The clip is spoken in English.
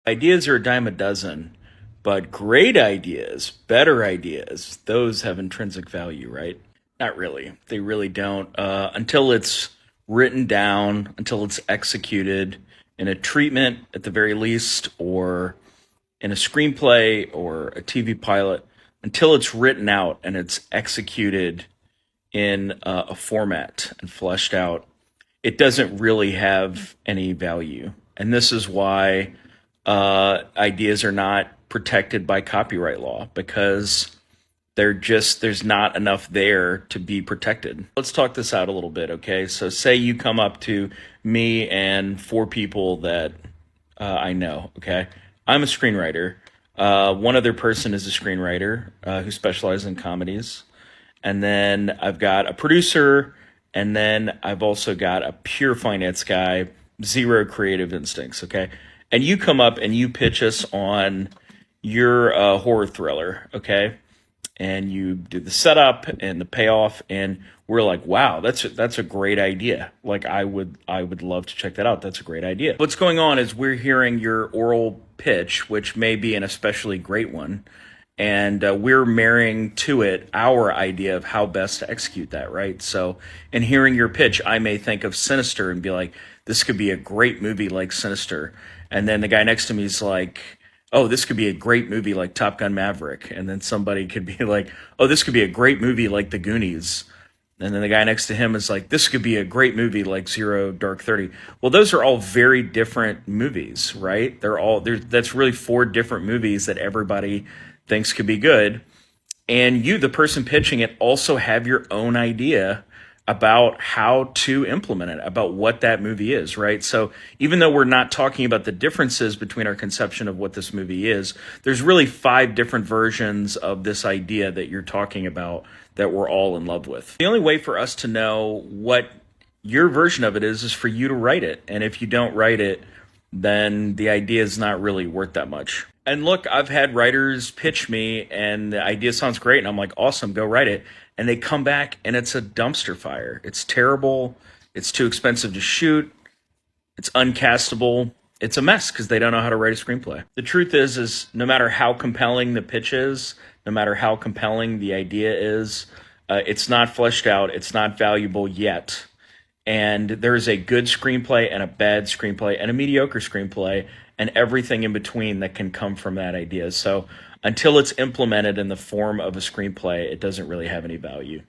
Ideas are a dime a dozen, but great ideas, better ideas, those have intrinsic value, right? Not really. They really don't. Until it's written down, until it's executed in a treatment at the very least, or in a screenplay or a TV pilot, until it's written out and it's executed in a format and fleshed out, it doesn't really have any value. And this is why ideas are not protected by copyright law because there's not enough there to be protected. Let's talk this out a little bit, okay? So say you come up to me and four people that I know, okay? I'm a screenwriter. One other person is a screenwriter who specializes in comedies. And then I've got a producer, and then I've also got a pure finance guy, zero creative instincts, okay? And you come up and you pitch us on your horror thriller, okay? And you do the setup and the payoff, and we're like, wow, that's a great idea. Like I would love to check that out. That's a great idea. What's going on is we're hearing your oral pitch, which may be an especially great one, and we're marrying to it our idea of how best to execute that, right? So in hearing your pitch, I may think of Sinister and be like, this could be a great movie like Sinister. And then the guy next to me is like, oh, this could be a great movie like Top Gun Maverick. And then somebody could be like, oh, this could be a great movie like The Goonies. And then the guy next to him is like, this could be a great movie like Zero Dark 30. Well, those are all very different movies, right? That's really four different movies that everybody thinks could be good. And you, the person pitching it, also have your own idea about how to implement it, about what that movie is, right? So even though we're not talking about the differences between our conception of what this movie is, there's really five different versions of this idea that you're talking about that we're all in love with. The only way for us to know what your version of it is for you to write it. And if you don't write it, then the idea is not really worth that much. And look, I've had writers pitch me and the idea sounds great. And I'm like, awesome, go write it. And they come back and it's a dumpster fire. It's terrible. It's too expensive to shoot. It's uncastable. It's a mess because they don't know how to write a screenplay. The truth is no matter how compelling the pitch is, no matter how compelling the idea is, it's not fleshed out. It's not valuable yet. And there's a good screenplay and a bad screenplay and a mediocre screenplay and everything in between that can come from that idea. So until it's implemented in the form of a screenplay, it doesn't really have any value.